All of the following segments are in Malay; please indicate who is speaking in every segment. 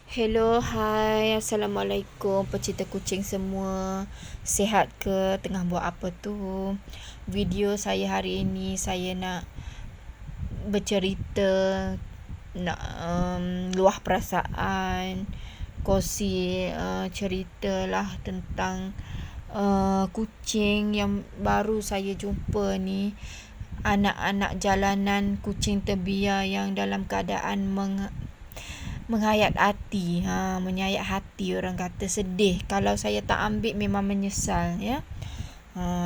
Speaker 1: Hello, hai, Assalamualaikum pecinta kucing semua. Sihat ke? Tengah buat apa tu? Video saya hari ini saya nak bercerita, nak luah perasaan, kongsi ceritalah tentang kucing yang baru saya jumpa ni. Anak-anak jalanan, kucing terbiar yang dalam keadaan menghayat hati, menyayat hati, orang kata sedih. Kalau saya tak ambil memang menyesal, ya.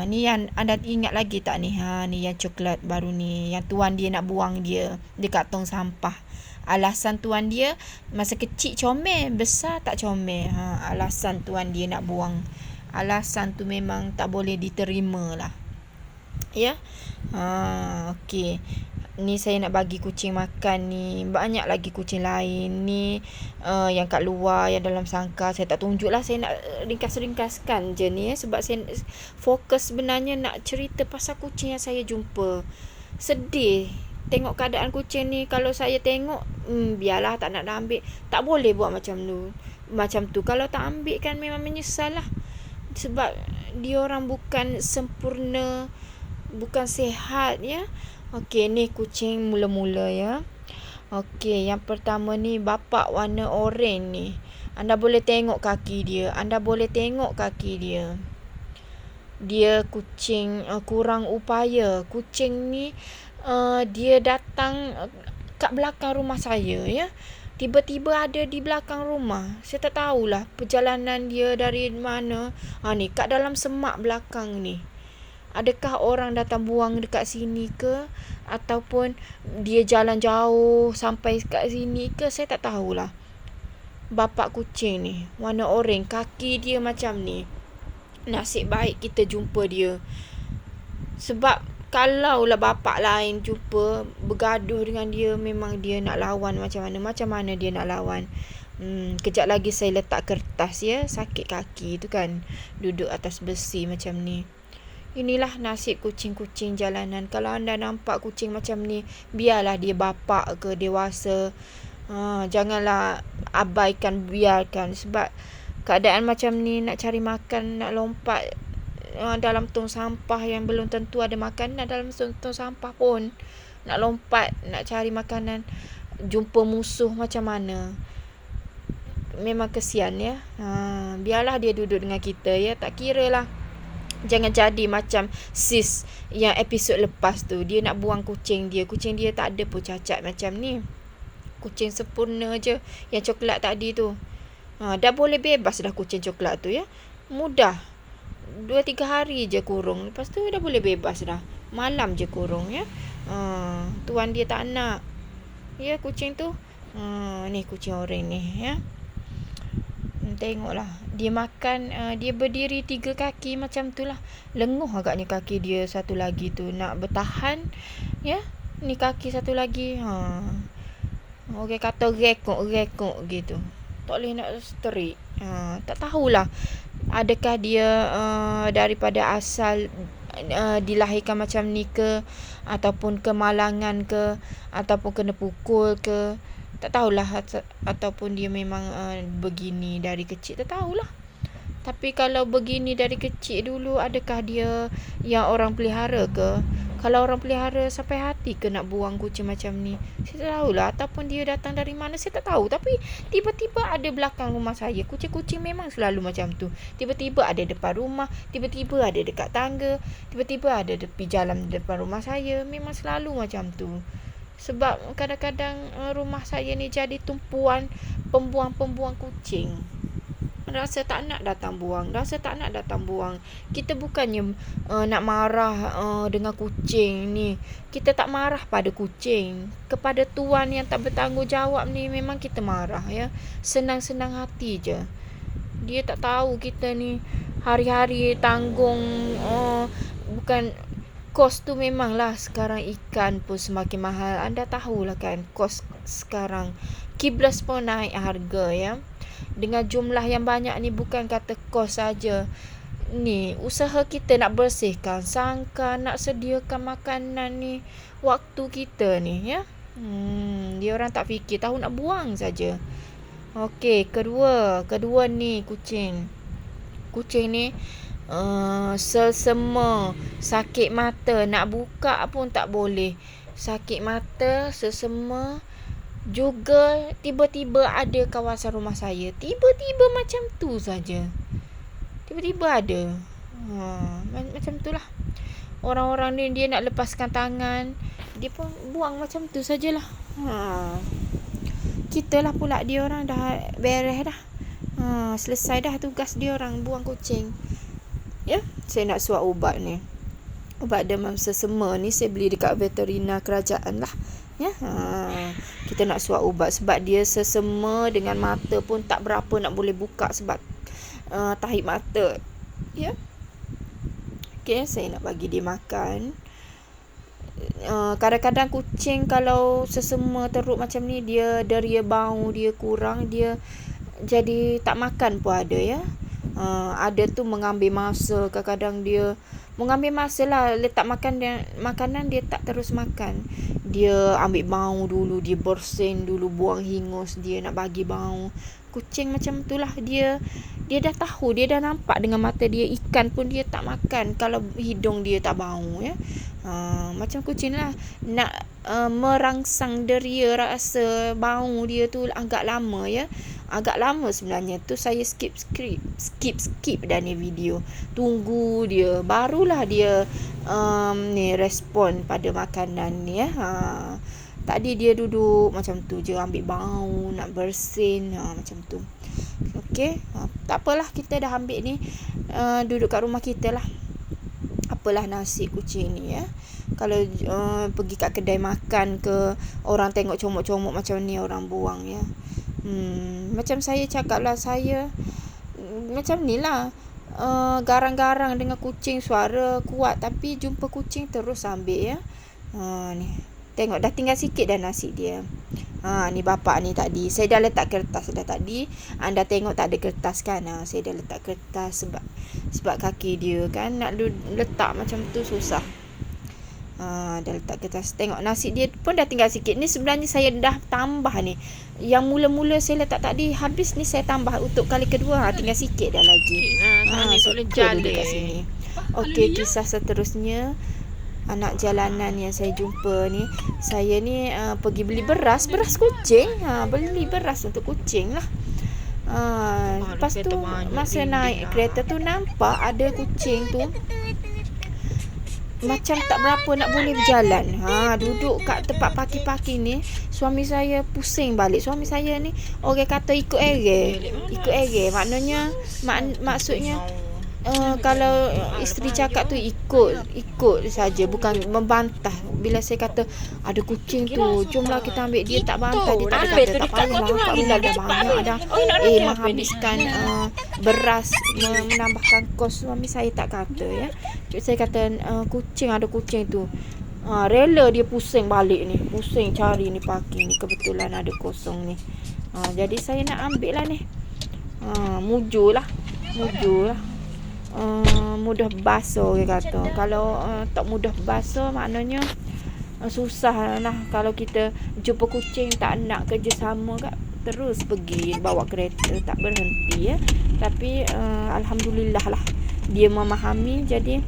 Speaker 1: Ni yang anda ingat lagi tak ni? Ni yang coklat baru ni, yang tuan dia nak buang dia dekat tong sampah. Alasan tuan dia masa kecil comel, besar tak comel. Alasan tuan dia nak buang. Alasan tu memang tak boleh diterima lah. Ya. Okey. Ni saya nak bagi kucing makan ni. Banyak lagi kucing lain ni yang kat luar, yang dalam sangkar. Saya tak tunjuk lah. Saya nak ringkas-ringkaskan je ni, sebab saya fokus sebenarnya nak cerita pasal kucing yang saya jumpa. Sedih tengok keadaan kucing ni. Kalau saya tengok, biarlah, tak nak ambil. Tak boleh buat macam tu. Kalau tak ambil kan memang menyesal lah. Sebab dia orang bukan sempurna, bukan sihat, ya. Okey, ni kucing mula-mula, ya. Okey, yang pertama ni bapak warna oranye ni. Anda boleh tengok kaki dia. Dia kucing kurang upaya. Kucing ni dia datang kat belakang rumah saya, ya. Tiba-tiba ada di belakang rumah. Saya tak tahulah perjalanan dia dari mana. Ni kat dalam semak belakang ni. Adakah orang datang buang dekat sini ke? Ataupun dia jalan jauh sampai kat sini ke? Saya tak tahulah. Bapak kucing ni warna oranye, kaki dia macam ni. Nasib baik kita jumpa dia. Sebab kalaulah bapak lain jumpa bergaduh dengan dia, memang dia nak lawan macam mana dia nak lawan. Kejap lagi saya letak kertas, ya. Sakit kaki tu kan, duduk atas besi macam ni. Inilah nasib kucing-kucing jalanan. Kalau anda nampak kucing macam ni, biarlah dia bapak ke dewasa, janganlah abaikan, biarkan. Sebab keadaan macam ni, nak cari makan, nak lompat dalam tong sampah yang belum tentu ada makanan dalam tong sampah pun. Nak lompat, nak cari makanan, jumpa musuh macam mana. Memang kesian, ya. Biarlah dia duduk dengan kita, ya. Tak kira lah. Jangan jadi macam sis yang episod lepas tu. Dia nak buang kucing dia. Kucing dia tak ada pun cacat macam ni. Kucing sempurna je. Yang coklat tadi tu. Dah boleh bebas dah kucing coklat tu, ya. Mudah. 2-3 hari je kurung. Lepas tu dah boleh bebas dah. Malam je kurung, ya. Tuan dia tak nak. Ya, kucing tu. Ni kucing oranye ni, ya. Tengoklah. Dia makan, dia berdiri 3 kaki macam tu lah. Lenguh agaknya kaki dia satu lagi tu. Nak bertahan, ya. Ni kaki satu lagi. Orang kata rekok gitu. Tak boleh nak straight. Tak tahulah. Adakah dia daripada asal dilahirkan macam ni ke, ataupun kemalangan ke, ataupun kena pukul ke. Tak tahulah. Ataupun dia memang begini dari kecil. Tak tahulah. Tapi kalau begini dari kecil dulu, adakah dia yang orang pelihara ke? Kalau orang pelihara sampai hati ke nak buang kucing macam ni? Saya tak tahulah. Ataupun dia datang dari mana, saya tak tahu. Tapi tiba-tiba ada belakang rumah saya. Kucing-kucing memang selalu macam tu. Tiba-tiba ada depan rumah, tiba-tiba ada dekat tangga, tiba-tiba ada tepi jalan depan rumah saya. Memang selalu macam tu. Sebab kadang-kadang rumah saya ni jadi tumpuan pembuang-pembuang kucing. Rasa tak nak datang buang. Kita bukannya nak marah dengan kucing ni. Kita tak marah pada kucing. Kepada tuan yang tak bertanggungjawab ni, memang kita marah, ya. Senang-senang hati je. Dia tak tahu kita ni hari-hari tanggung. Bukan. Kos tu memanglah sekarang ikan pun semakin mahal. Anda tahulah kan, kos sekarang. Kiblas pun naik harga, ya. Dengan jumlah yang banyak ni, bukan kata kos saja. Ni usaha kita nak bersihkan sangkar, nak sediakan makanan ni, waktu kita ni, ya. Dia orang tak fikir, tahu nak buang saja. Okey, kedua ni kucing. Kucing ni selsema, sakit mata, nak buka pun tak boleh. Sakit mata, selsema, juga tiba-tiba ada kawasan rumah saya. Tiba-tiba macam tu saja. Tiba-tiba ada. Macam tu lah. Orang-orang ni dia nak lepaskan tangan, dia pun buang macam tu sajalah. Kita lah pula dia orang dah beres dah. Selesai dah tugas dia orang buang kucing. Ya, saya nak suap ubat ni. Ubat demam selsema ni saya beli dekat veterina kerajaan lah. Ya, kita nak suap ubat sebab dia selsema dengan mata pun tak berapa nak boleh buka sebab tahi mata. Ya. Okey, saya nak bagi dia makan. Kadang-kadang kucing kalau selsema teruk macam ni, dia deria bau dia kurang, dia jadi tak makan pun ada ya. Ada tu mengambil masa, kadang-kadang dia mengambil masa lah, letak makanan dia tak terus makan. Dia ambil bau dulu, dia bersin dulu, buang hingus, dia nak bagi bau. Kucing macam itulah, dia dah tahu, dia dah nampak dengan mata dia, ikan pun dia tak makan kalau hidung dia tak bau ya. Macam kucing lah, nak merangsang deria rasa bau dia tu agak lama ya. Agak lama sebenarnya tu, saya skip dah ni video. Tunggu dia, barulah dia ni respon pada makanan ni ya. Tadi dia duduk macam tu je, ambil bau, nak bersin, macam tu. Okey, tak apalah, kita dah ambil ni, duduk kat rumah kita lah. Apalah nasib kucing ni ya. Kalau pergi kat kedai makan ke, orang tengok comot-comot macam ni, orang buang ya. Macam saya cakap lah, saya macam ni lah, garang-garang dengan kucing, suara kuat, tapi jumpa kucing terus ambil ya. Ni tengok dah tinggal sikit dah nasi dia. Ni bapak ni tadi saya dah letak kertas dah tadi. Anda tengok tak ada kertas kan? Saya dah letak kertas sebab kaki dia kan nak letak macam tu susah. Dah letak kertas. Tengok nasi dia pun dah tinggal sikit. Ni sebenarnya saya dah tambah ni. Yang mula-mula saya letak tadi habis, ni saya tambah untuk kali kedua. Tinggal sikit dah lagi. Suka duduk kat sini. Okey, kisah seterusnya, anak jalanan yang saya jumpa ni, saya ni pergi beli beras kucing. Beli beras untuk kucing lah. Lepas tu masa naik kereta tu, nampak ada kucing tu macam tak berapa nak boleh berjalan. Duduk kat tempat parking ni. Suami saya pusing balik. Suami saya ni orang kata ikut ere. Maknanya maksudnya kalau isteri cakap tu ikut saja, bukan membantah. Bila saya kata ada kucing tu, jomlah kita ambil, dia tak bantah. Dia tak ada kata tak payahlah, bila dah banyak dah menghabiskan beras, menambahkan kos. Suami saya tak kata ya. Saya kata ada kucing tu, rela dia pusing balik ni, pusing cari ni parking ni, kebetulan ada kosong ni. Jadi saya nak ambil lah ni. Mujur lah. Mudah basuh dia kata. Kalau tak mudah basuh, maknanya susah lah. Kalau kita jumpa kucing tak nak kerjasama kat, terus pergi bawa kereta, tak berhenti ya. Tapi alhamdulillah lah, dia memahami. Jadi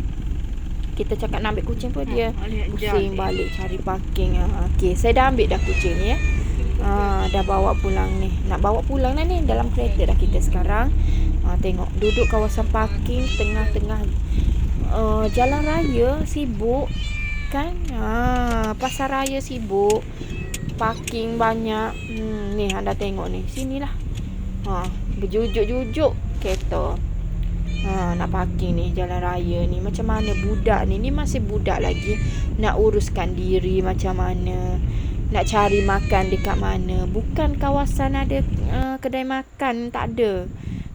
Speaker 1: kita cakap nak ambil kucing pun dia pusing balik cari parking. Okey, saya dah ambil dah kucing ni ya. Dah bawa pulang ni. Nak bawa pulang dah ni, dalam kereta dah kita sekarang. Tengok duduk kawasan parking tengah-tengah jalan raya, sibuk kan. Pasar raya sibuk, parking banyak. Ni anda tengok ni, sinilah. Berjujuk-jujuk kereta. Nak parking ni, jalan raya ni. Macam mana budak ni masih budak lagi, nak uruskan diri macam mana, nak cari makan dekat mana. Bukan kawasan ada kedai makan, tak ada.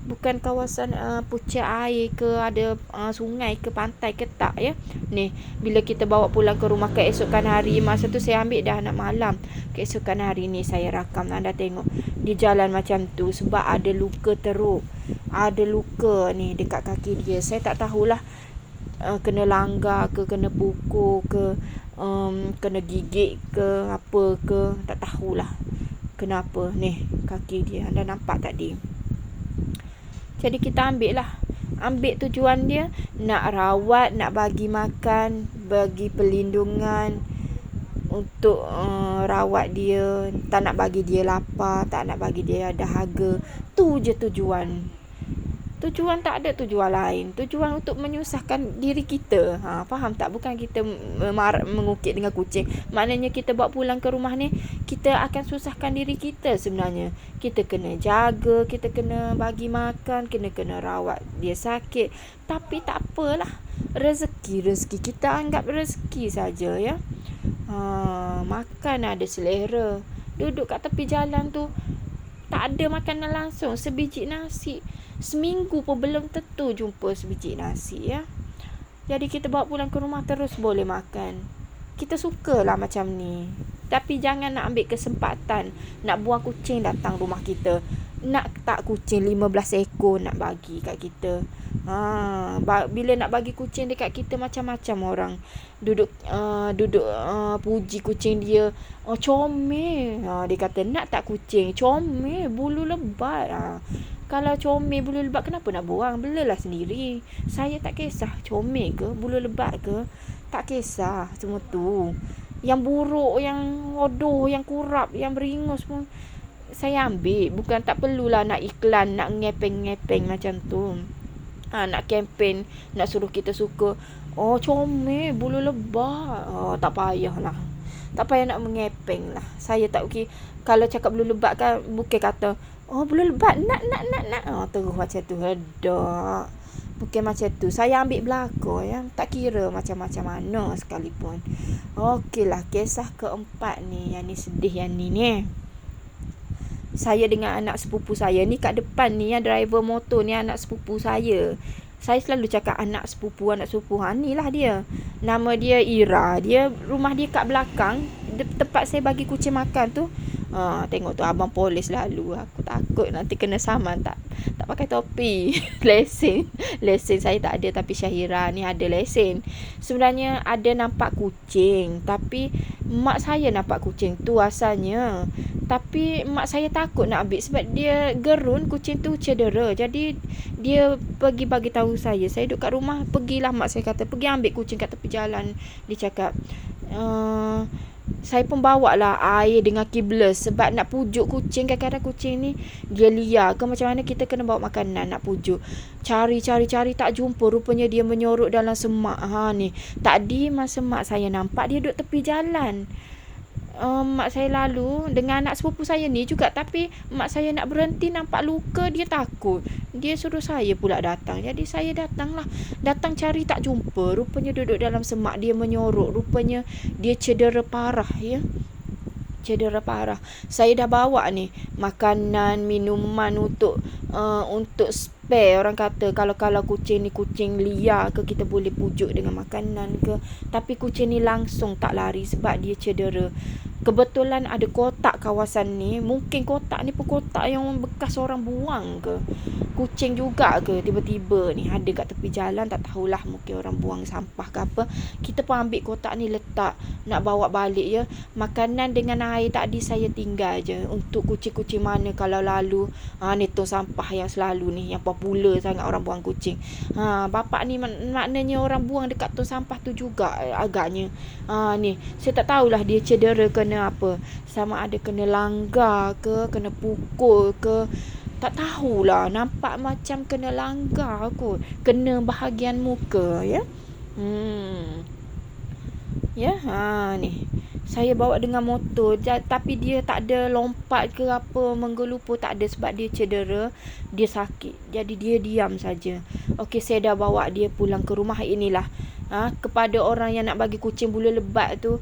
Speaker 1: Bukan kawasan pucuk air ke, ada sungai ke, pantai ke, tak ya. Ni bila kita bawa pulang ke rumah keesokan hari, masa tu saya ambil dah nak malam. Keesokan hari ni saya rakam, anda tengok di jalan macam tu sebab ada luka teruk. Ada luka ni dekat kaki dia. Saya tak tahulah kena langgar ke, kena pukul ke, kena gigit ke, apa ke, tak tahulah. Kenapa? Ni, kaki dia. Anda nampak tadi. Jadi kita ambil tujuan dia, nak rawat, nak bagi makan, bagi perlindungan, untuk rawat dia, tak nak bagi dia lapar, tak nak bagi dia dahaga. Tu je tujuan. Tujuan tak ada tujuan lain. Tujuan untuk menyusahkan diri kita. Faham tak? Bukan kita mengukit dengan kucing. Maknanya kita bawa pulang ke rumah ni, kita akan susahkan diri kita sebenarnya. Kita kena jaga, kita kena bagi makan, kena rawat dia sakit. Tapi tak apalah. Rezeki kita anggap rezeki saja, ya. Makan ada selera. Duduk kat tepi jalan tu, tak ada makanan langsung, sebiji nasi. Seminggu pun belum tentu jumpa sebiji nasi, ya. Jadi kita bawa pulang ke rumah terus boleh makan. Kita sukalah macam ni. Tapi jangan nak ambil kesempatan nak buang kucing datang rumah kita. Nak tak kucing 15 ekor nak bagi kat kita. Bila nak bagi kucing dekat kita, macam-macam orang duduk puji kucing dia. Comel. Dia kata nak tak kucing comel, bulu lebat. Kalau comel bulu lebat, kenapa nak buang? Belalah sendiri. Saya tak kisah comel ke, bulu lebat ke, tak kisah semua tu. Yang buruk, yang hodoh, yang kurap, yang beringus pun saya ambil. Bukan tak perlulah nak iklan, nak ngepeng-ngepeng macam tu. Nak kempen, nak suruh kita suka. Comel, bulu lebat. Tak payahlah. Tak payah nak mengepeng lah. Saya tak okey. Kalau cakap bulu lebat kan, bukan kata bulu lebat nak. Terus macam tu. Hedak. Bukan macam tu. Saya ambil belakang, ya. Tak kira macam-macam mana sekalipun. Okeylah, kisah keempat ni. Yang ni sedih yang ni. Saya dengan anak sepupu saya ni kat depan ni, yang driver motor ni anak sepupu saya. Saya selalu cakap anak sepupu. Ni lah dia. Nama dia Ira. Rumah dia kat belakang, tempat saya bagi kucing makan tu. Tengok tu abang polis lalu. Aku takut nanti kena saman. Tak pakai topi. Lesen saya tak ada, tapi Syahira ni ada lesen. Sebenarnya ada nampak kucing, tapi mak saya nampak kucing tu asalnya. Tapi mak saya takut nak ambil sebab dia gerun, kucing tu cedera. Jadi dia pergi bagi tahu saya duduk kat rumah. Pergilah, mak saya kata, pergi ambil kucing kat tepi jalan. Dia cakap, saya pun bawa lah air dengan kiblas sebab nak pujuk kucing. Kadang-kadang kucing ni dia liar ke macam mana, kita kena bawa makanan nak pujuk. Cari tak jumpa. Rupanya dia menyorok dalam semak. Ni tadi masa mak saya nampak, dia duduk tepi jalan. Mak saya lalu dengan anak sepupu saya ni juga, tapi mak saya nak berhenti, nampak luka, dia takut. Dia suruh saya pula datang. Jadi saya datang cari tak jumpa. Rupanya duduk dalam semak, dia menyorok. Rupanya dia cedera parah, ya. Cedera parah. Saya dah bawa ni makanan, minuman untuk spare. Orang kata kalau kucing ni kucing liar ke, kita boleh pujuk dengan makanan ke. Tapi kucing ni langsung tak lari sebab dia cedera. Kebetulan ada kotak kawasan ni. Mungkin kotak ni pun kotak yang bekas orang buang ke, kucing juga ke, tiba-tiba ni ada kat tepi jalan. Tak tahulah, mungkin orang buang sampah ke apa. Kita pun ambil kotak ni, letak, nak bawa balik, ya. Makanan dengan air tadi saya tinggal je untuk kucing-kucing mana kalau lalu. Ni tong sampah yang selalu ni, yang popular sangat orang buang kucing. Bapak ni maknanya orang buang dekat tong sampah tu juga agaknya. Ni saya tak tahulah dia cedera kena apa, sama ada kena langgar ke, kena pukul ke, tak tahulah. Nampak macam kena langgar kot, kena bahagian muka, ya. Ya, ni saya bawa dengan motor, tapi dia tak ada lompat ke apa, menggelupur, tak ada, sebab dia cedera, dia sakit. Jadi dia diam saja. Okey, saya dah bawa dia pulang ke rumah. Inilah kepada orang yang nak bagi kucing bulu lebat tu,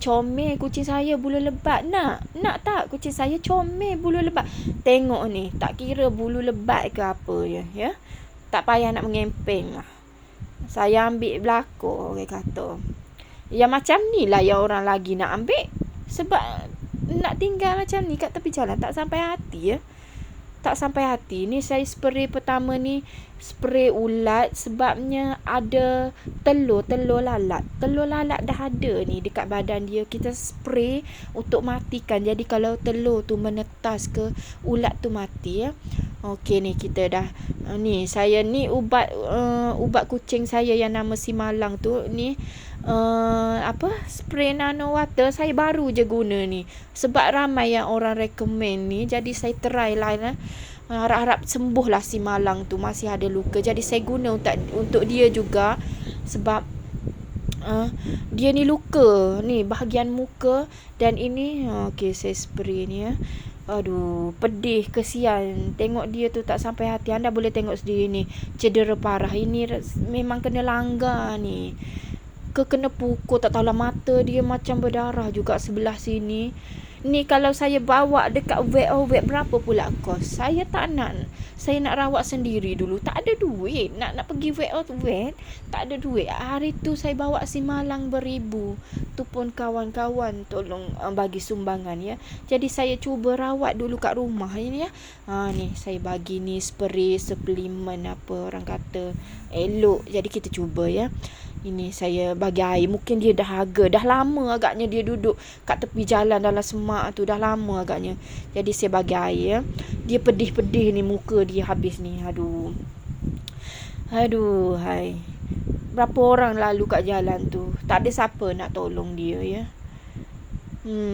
Speaker 1: comel kucing saya bulu lebat. Nak tak kucing saya comel bulu lebat? Tengok ni, tak kira bulu lebat ke apa, ya. Tak payah nak mengempeng lah. Saya ambil belakang, orang kata. Ya macam ni lah yang orang lagi nak ambil. Sebab nak tinggal macam ni kat tepi jalan tak sampai hati, ya. tak sampai hati. Ni saya spray pertama ni spray ulat sebabnya ada telur lalat. Telur lalat dah ada ni dekat badan dia. Kita spray untuk matikan. Jadi kalau telur tu menetas ke, ulat tu mati ya. Okey ni kita dah ni saya ni ubat kucing saya yang nama si Malang tu ni spray nano water saya baru je guna ni sebab ramai yang orang recommend ni, jadi saya try lah harap-harap sembuh lah si Malang tu, masih ada luka, jadi saya guna untuk dia juga sebab dia ni luka ni bahagian muka dan ini okey saya spray ni ya. Aduh, pedih, kesian. Tengok dia tu tak sampai hati. Anda boleh tengok sendiri ni, cedera parah. Ini memang kena langgar ni. Kena pukul, tak tahulah mata dia macam berdarah juga sebelah sini. Ni kalau saya bawa dekat vet berapa pula kos? Saya tak nak. Saya nak rawat sendiri dulu. Tak ada duit. Nak pergi vet, tak ada duit. Hari tu saya bawa si Malang beribu. Tu pun kawan-kawan tolong bagi sumbangan ya. Jadi saya cuba rawat dulu kat rumah ini ya. Ni saya bagi ni spray, suplemen apa orang kata elok. Jadi kita cuba ya. Ini saya bagi air. Mungkin dia dah harga. Dah lama agaknya dia duduk kat tepi jalan dalam semak tu. Dah lama agaknya. Jadi saya bagi air ya. Dia pedih-pedih ni muka dia habis ni. Aduh, hai. Berapa orang lalu kat jalan tu. Tak ada siapa nak tolong dia ya.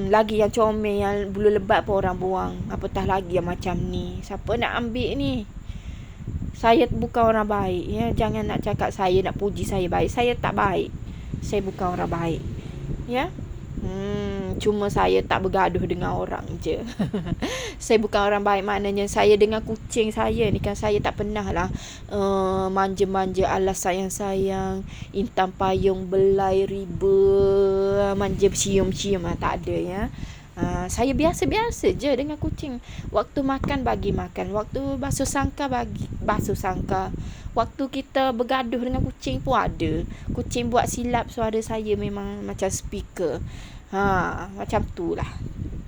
Speaker 1: Lagi yang comel, yang bulu lebat pun orang buang. Apatah lagi yang macam ni. Siapa nak ambil ni? Saya bukan orang baik ya. Jangan nak cakap saya nak puji saya baik. Saya tak baik. Saya bukan orang baik. Ya. Cuma saya tak bergaduh dengan orang je. Saya bukan orang baik, maknanya saya dengan kucing saya ni kan saya tak pernah lah manja-manja, alas sayang-sayang, intan payung, belai, riba, manja cium-cium, tak ada ya. Saya biasa-biasa je dengan kucing. Waktu makan bagi makan, waktu basuh sangka bagi basuh sangka. Waktu kita bergaduh dengan kucing pun ada. Kucing buat silap, suara saya memang macam speaker. Macam tu lah.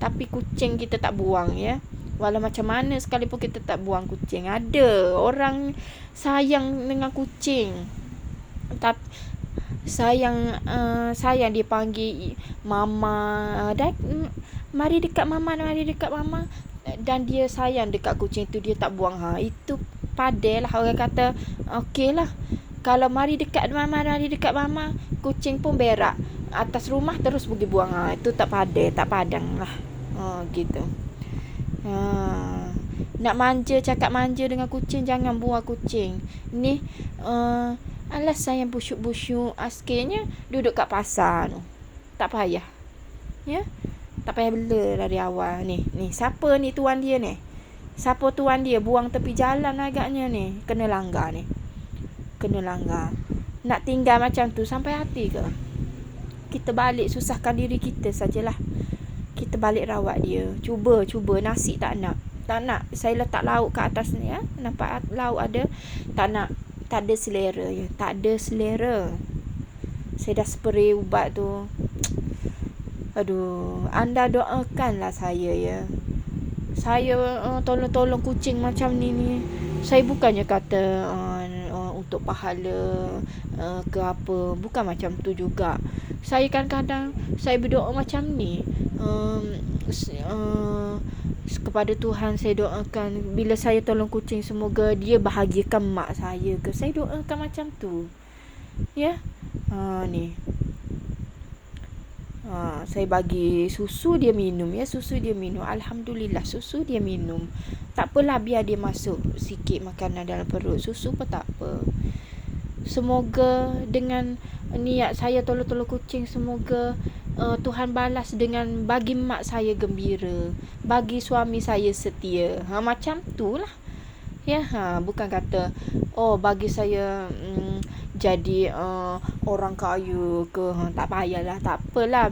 Speaker 1: Tapi kucing kita tak buang ya. Walau macam mana sekalipun kita tak buang kucing. Ada orang sayang dengan kucing. Tapi sayang dia panggil mama, mari dekat mama, dan dia sayang dekat kucing tu, dia tak buang. Itu padai lah orang kata. Okey lah, kalau mari dekat mama, kucing pun berak atas rumah terus pergi buang. Itu tak padai, tak padang lah. Gitu. Nak manja, cakap manja dengan kucing, jangan buang kucing. Ni alas sayang busyuk-busyuk, askirnya duduk kat pasar tu. Tak payah. Ya? Tak payah bela dari awal ni. Siapa ni tuan dia ni? Siapa tuan dia buang tepi jalan agaknya ni? Kena langgar ni. Kena langgar. Nak tinggal macam tu sampai hati ke? Kita balik susahkan diri kita sajalah. Kita balik rawat dia. Cuba nasi tak nak. Saya letak lauk kat atas ni ya. Nampak lauk ada. Tak nak. Tak ada selera ya. Tak ada selera. Saya dah spray ubat tu. Aduh, anda doakanlah saya ya. Saya tolong kucing macam ni. Saya bukannya kata untuk pahala ke apa. Bukan macam tu juga. Saya kadang-kadang saya berdoa macam ni. Kepada Tuhan saya doakan bila saya tolong kucing, semoga dia bahagiakan mak saya ke. Saya doakan macam tu. Ya. Ni. Saya bagi susu dia minum ya. Susu dia minum. Alhamdulillah susu dia minum. Tak apalah, biar dia masuk sikit makanan dalam perut. Susu pun tak apa. Semoga dengan niat saya tolong kucing, semoga Tuhan balas dengan bagi mak saya gembira, bagi suami saya setia. Macam tu lah. Ya, bukan kata bagi saya jadi orang kaya ke. Tak payahlah, tak apalah.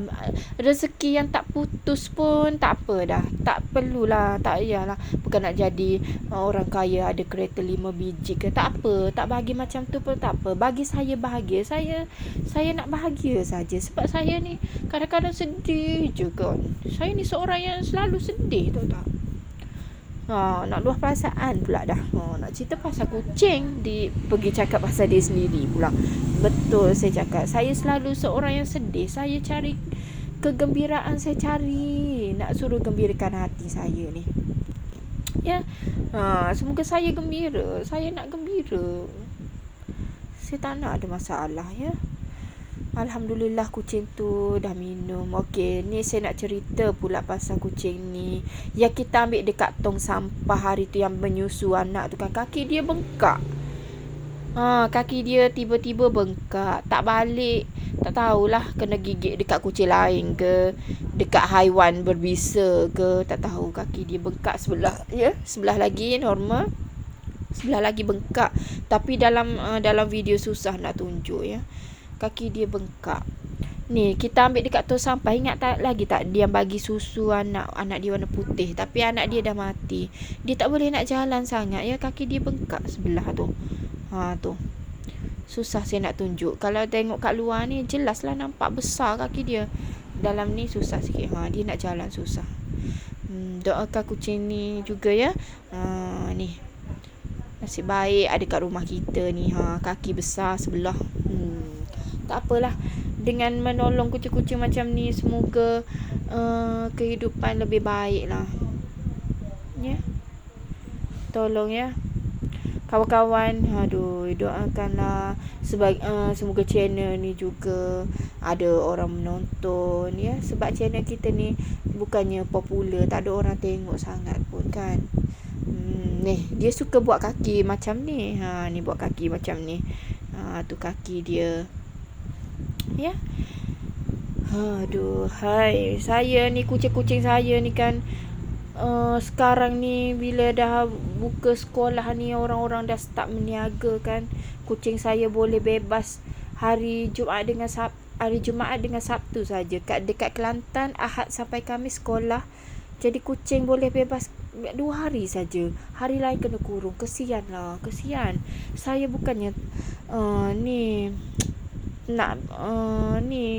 Speaker 1: Rezeki yang tak putus pun tak apa dah. Tak perlulah, tak payahlah. Bukan nak jadi orang kaya ada kereta 5 biji ke. Tak apa, tak bagi macam tu pun tak apa. Bagi saya bahagia, saya nak bahagia saja. Sebab saya ni kadang-kadang sedih je kan. Saya ni seorang yang selalu sedih, tahu tak? Nak luah perasaan pula dah. Nak cerita pasal kucing, pergi cakap pasal dia sendiri pula. Betul saya cakap. Saya selalu seorang yang sedih. Saya cari kegembiraan, saya cari nak suruh gembirakan hati saya ni. Ya. Semoga saya gembira. Saya nak gembira. Saya tak nak ada masalah ya. Alhamdulillah kucing tu dah minum. Okey, ni saya nak cerita pula pasal kucing ni. Yang kita ambil dekat tong sampah hari tu yang menyusu anak tu kan, kaki dia bengkak. Kaki dia tiba-tiba bengkak. Tak balik. Tak tahulah kena gigit dekat kucing lain ke, dekat haiwan berbisa ke, tak tahu. Kaki dia bengkak sebelah, ya. Sebelah lagi normal, sebelah lagi bengkak. Tapi dalam video susah nak tunjuk ya. Kaki dia bengkak. Ni kita ambil dekat tong sampah. Ingat tak lagi tak dia bagi susu anak dia warna putih, tapi anak dia dah mati. Dia tak boleh nak jalan sangat ya, kaki dia bengkak sebelah tu. Tu. Susah saya nak tunjuk. Kalau tengok kat luar ni jelaslah nampak besar kaki dia. Dalam ni susah sikit. Dia nak jalan susah. Doakan kucing ni juga ya. Ni. Nasib baik ada kat rumah kita ni. Kaki besar sebelah. Tak apalah. Dengan menolong kucing-kucing macam ni, semoga kehidupan lebih baik lah. Ya. Tolong ya. Kawan-kawan, doakanlah semoga channel ni juga ada orang menonton ya. Sebab channel kita ni bukannya popular, tak ada orang tengok sangat pun kan. Dia suka buat kaki macam ni. Ni buat kaki macam ni. Tu kaki dia. Ya. Hai. Saya ni kucing-kucing saya ni kan, sekarang ni bila dah buka sekolah ni, orang-orang dah start meniaga kan. Kucing saya boleh bebas hari Jumaat dengan Sabtu saja. Dekat Kelantan Ahad sampai Khamis sekolah. Jadi kucing boleh bebas 2 hari saja. Hari lain kena kurung. Kesian. Saya bukannya nak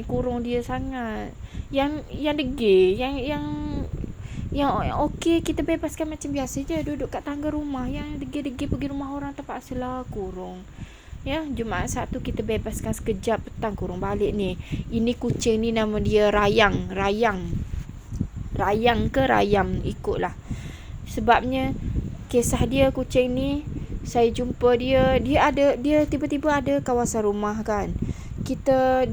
Speaker 1: kurung dia sangat. Yang degil, yang okey kita bebaskan macam biasa je, duduk kat tangga rumah. Yang degil-degil pergi rumah orang terpaksalah kurung. Ya, Jumaat Sabtu kita bebaskan sekejap, petang kurung balik ni. Ini kucing ni nama dia Rayang ke Rayam, ikutlah. Sebabnya kisah dia, kucing ni saya jumpa dia tiba-tiba ada kawasan rumah kan.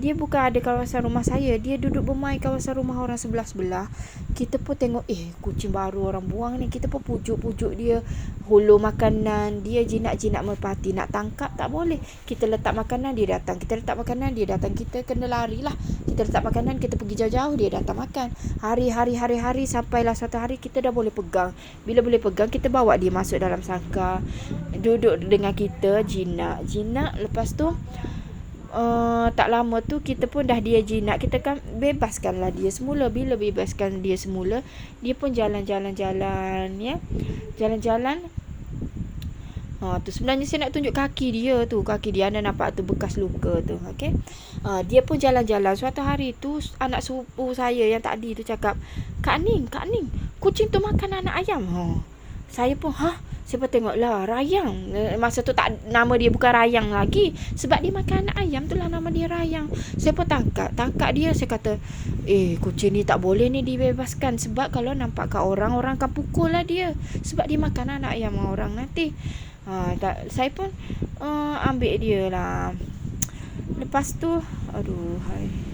Speaker 1: Dia bukan ada kawasan rumah saya, dia duduk bermain kawasan rumah orang sebelah-sebelah. Kita pun tengok, kucing baru orang buang ni. Kita pun pujuk-pujuk dia, hulur makanan. Dia jinak-jinak merpati, nak tangkap tak boleh. Kita letak makanan, dia datang. Kita letak makanan, dia datang. Kita kena larilah. Kita letak makanan, kita pergi jauh-jauh, dia datang makan. Hari-hari sampailah satu hari kita dah boleh pegang. Bila boleh pegang, kita bawa dia masuk dalam sangkar, duduk dengan kita, jinak. Lepas tu tak lama tu kita pun dah dia jinak, kita kan bebaskanlah dia semula. Bila bebaskan dia semula, dia pun jalan-jalan ya. Jalan-jalan. Tu sebenarnya saya nak tunjuk kaki dia tu. Kaki dia anda nampak tu bekas luka tu. Okey. Dia pun jalan-jalan. Suatu hari tu anak sepupu saya yang tadi tu cakap, Kak Ning, kucing tu makan anak ayam. Saya pun saya pun tengoklah, Rayang. Masa tu tak, nama dia bukan Rayang lagi. Sebab dia makan anak ayam tu lah nama dia Rayang. Saya pun tangkap dia. Saya kata, kucing ni tak boleh ni dibebaskan. Sebab kalau nampak kat orang akan pukul lah dia. Sebab dia makan anak ayam orang nanti. Saya pun ambil dia lah. Lepas tu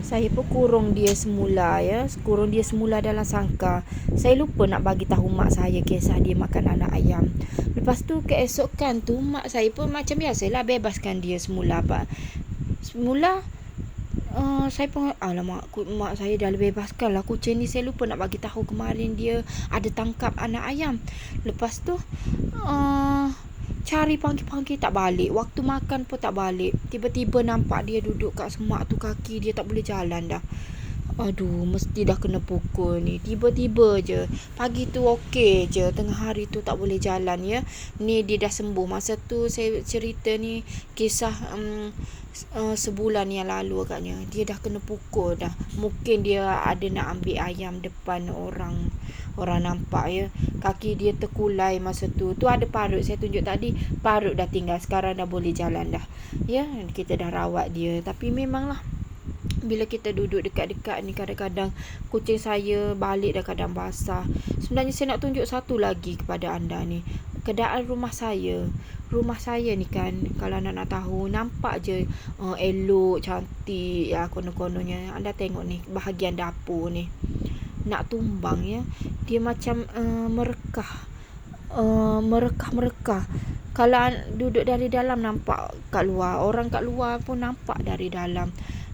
Speaker 1: saya pun kurung dia semula ya. Kurung dia semula dalam sangkar. Saya lupa nak bagi tahu mak saya kisah dia makan anak ayam. Lepas tu keesokan tu mak saya pun macam biasalah bebaskan dia semula. Semula saya pun mak saya dah bebaskan lah kucing ni. Saya lupa nak bagi tahu kemarin dia ada tangkap anak ayam. Lepas tu cari panggil tak balik. Waktu makan pun tak balik. Tiba-tiba nampak dia duduk kat semak tu, kaki dia tak boleh jalan dah. Aduh, mesti dah kena pukul ni. Tiba-tiba je. Pagi tu okey je. Tengah hari tu tak boleh jalan ya. Ni dia dah sembuh. Masa tu saya cerita ni kisah sebulan yang lalu agaknya. Dia dah kena pukul dah. Mungkin dia ada nak ambil ayam depan orang. Orang nampak ya. Kaki dia terkulai masa tu. Tu ada parut saya tunjuk tadi. Parut dah tinggal. Sekarang dah boleh jalan dah. Ya, kita dah rawat dia. Tapi memanglah bila kita duduk dekat-dekat ni, kadang-kadang kucing saya balik dah kadang basah. Sebenarnya saya nak tunjuk satu lagi kepada anda ni. Keadaan rumah saya. Rumah saya ni kan, kalau anda nak tahu, nampak je elok, cantik ya, konon-kononnya. Anda tengok ni, bahagian dapur ni. Nak tumbang ya. Dia macam merekah. Merekah-merekah. Kalau duduk dari dalam nampak kat luar. Orang kat luar pun nampak dari dalam.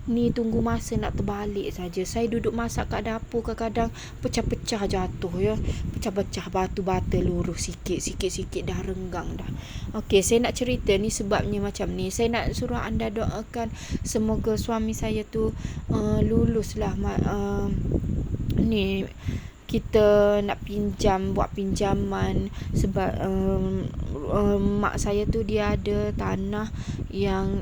Speaker 1: Ni tunggu masa nak terbalik saja. Saya duduk masak kat dapur, kadang-kadang pecah-pecah jatuh ya. Pecah-pecah batu bata lurus sikit-sikit dah renggang dah. Okey, saya nak cerita ni sebabnya macam ni. Saya nak suruh anda doakan semoga suami saya tu luluslah ni kita nak buat pinjaman sebab mak saya tu dia ada tanah yang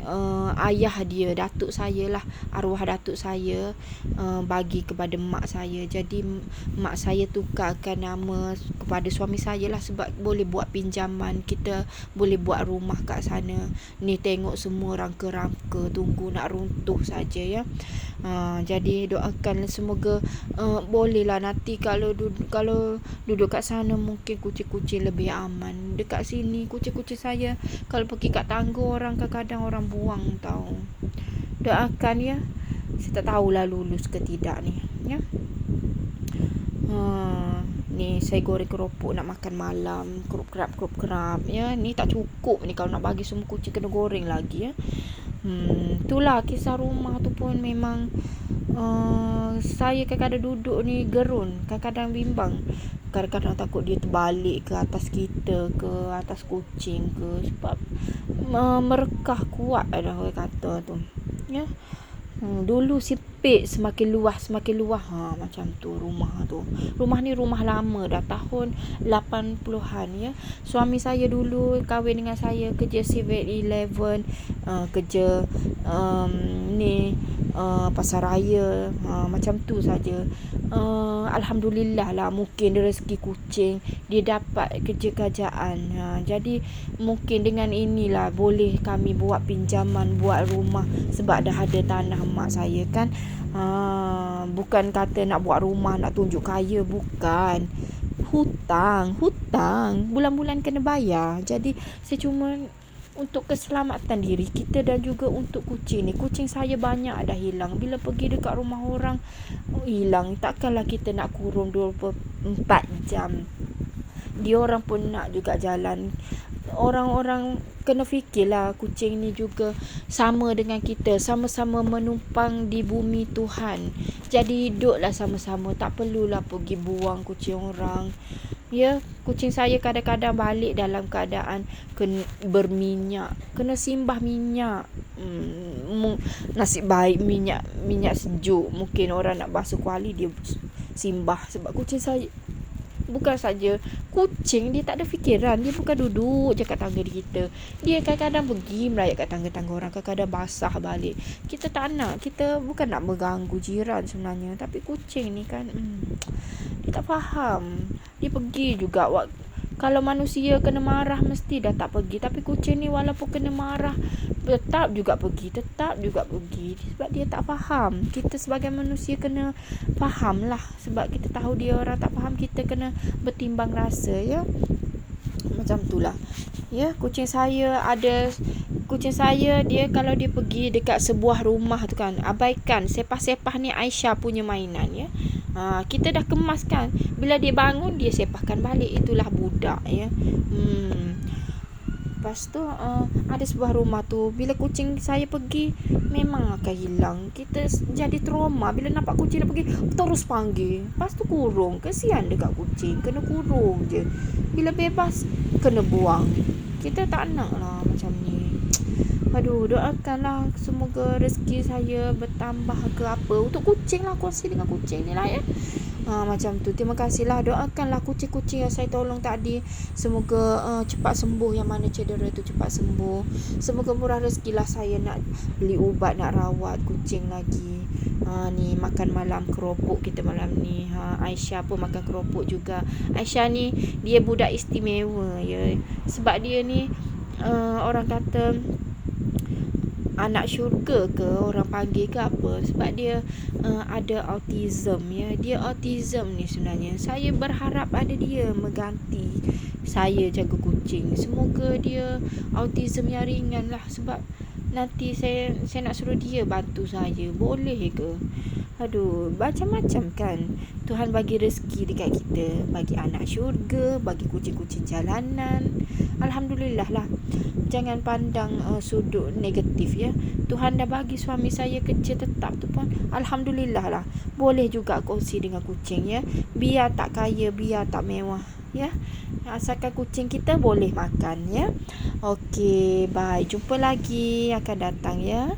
Speaker 1: ayah dia, datuk saya lah, arwah datuk saya bagi kepada mak saya. Jadi mak saya tukarkan nama kepada suami saya lah sebab boleh buat pinjaman, kita boleh buat rumah kat sana. Ni tengok semua rangka-rangka tunggu nak runtuh saja ya. Jadi doakan semoga bolehlah nanti kalau duduk kat sana mungkin kucing-kucing lebih aman. Dekat sini kucing-kucing saya kalau pergi kat tangga orang, kadang-kadang orang buang tahu. Doakan ya. Saya tak tahulah lulus ke tidak ni ya. Ni saya goreng keropok nak makan malam, kerup-kerap ya. Ni tak cukup ni, kalau nak bagi semua kucing kena goreng lagi ya. Itulah kisah rumah tu pun memang saya kadang-kadang duduk ni gerun, kadang-kadang bimbang, kadang-kadang takut dia terbalik ke atas kita, ke atas kucing ke, sebab merekah kuat dah orang kata tu ya. Dulu sempit, semakin luas macam tu rumah tu. Rumah ni rumah lama dah, tahun 80-an ya. Suami saya dulu kahwin dengan saya kerja 7-Eleven, kerja ni pasar raya, macam tu saja. Alhamdulillah lah, mungkin rezeki kucing dia dapat kerja kerajaan. Jadi mungkin dengan inilah boleh kami buat pinjaman, buat rumah sebab dah ada tanah mak saya kan. Bukan kata nak buat rumah nak tunjuk kaya, bukan. Hutang bulan-bulan kena bayar. Jadi saya cuma untuk keselamatan diri kita dan juga untuk kucing ni. Kucing saya banyak dah hilang. Bila pergi dekat rumah orang hilang, takkanlah kita nak kurung 24 jam. Dia orang pun nak juga jalan. Orang-orang kena fikirlah kucing ni juga sama dengan kita, sama-sama menumpang di bumi Tuhan. Jadi hiduplah sama-sama, tak perlulah pergi buang kucing orang. Ya, kucing saya kadang-kadang balik dalam keadaan berminyak, kena simbah minyak. Nasib baik minyak sejuk. Mungkin orang nak basuh kuali dia simbah. Sebab kucing saya bukan saja kucing, dia tak ada fikiran. Dia bukan duduk je kat tangga kita. Dia kadang-kadang pergi merayap kat tangga-tangga orang, kadang-kadang basah balik. Kita tak nak, kita bukan nak mengganggu jiran sebenarnya. Tapi kucing ni kan dia tak faham. Dia pergi juga kalau manusia kena marah mesti dah tak pergi. Tapi kucing ni walaupun kena marah tetap juga pergi. Sebab dia tak faham. Kita sebagai manusia kena faham lah. Sebab kita tahu dia orang tak faham, kita kena bertimbang rasa ya. Macam itulah ya. Kucing saya dia kalau dia pergi dekat sebuah rumah tu kan, abaikan sepah-sepah ni Aisyah punya mainan ya. Kita dah kemaskan. Bila dia bangun dia sepahkan balik. Itulah budak ya. Lepas tu ada sebuah rumah tu, bila kucing saya pergi memang akan hilang. Kita jadi trauma bila nampak kucing dah pergi terus panggil. Lepas tu kurung. Kesian dekat kucing, kena kurung je. Bila bebas kena buang. Kita tak nak lah macam ni. Aduh, doakanlah semoga rezeki saya bertambah ke apa. Untuk kucing lah, kongsi dengan kucing ni lah ya. Macam tu. Terima kasihlah. Doakanlah kucing-kucing yang saya tolong tadi. Semoga cepat sembuh, yang mana cedera tu cepat sembuh. Semoga murah rezeki lah saya nak beli ubat, nak rawat kucing lagi. Ni makan malam keropok kita malam ni. Aisyah pun makan keropok juga. Aisyah ni dia budak istimewa ya. Sebab dia ni orang kata anak syurga ke orang panggil ke apa, sebab dia ada autism ya. Dia autism ni sebenarnya. Saya berharap ada dia mengganti saya jaga kucing. Semoga dia autism yang ringan lah, sebab nanti saya nak suruh dia bantu saya. Boleh ke? Aduh, macam-macam kan Tuhan bagi rezeki dekat kita. Bagi anak syurga, bagi kucing-kucing jalanan. Alhamdulillah lah. Jangan pandang sudut negatif ya. Tuhan dah bagi suami saya kerja tetap tu pun alhamdulillah lah. Boleh juga kongsi dengan kucing ya. Biar tak kaya, biar tak mewah ya. Asalkan kucing kita boleh makan ya. Okey, bye. Jumpa lagi akan datang ya.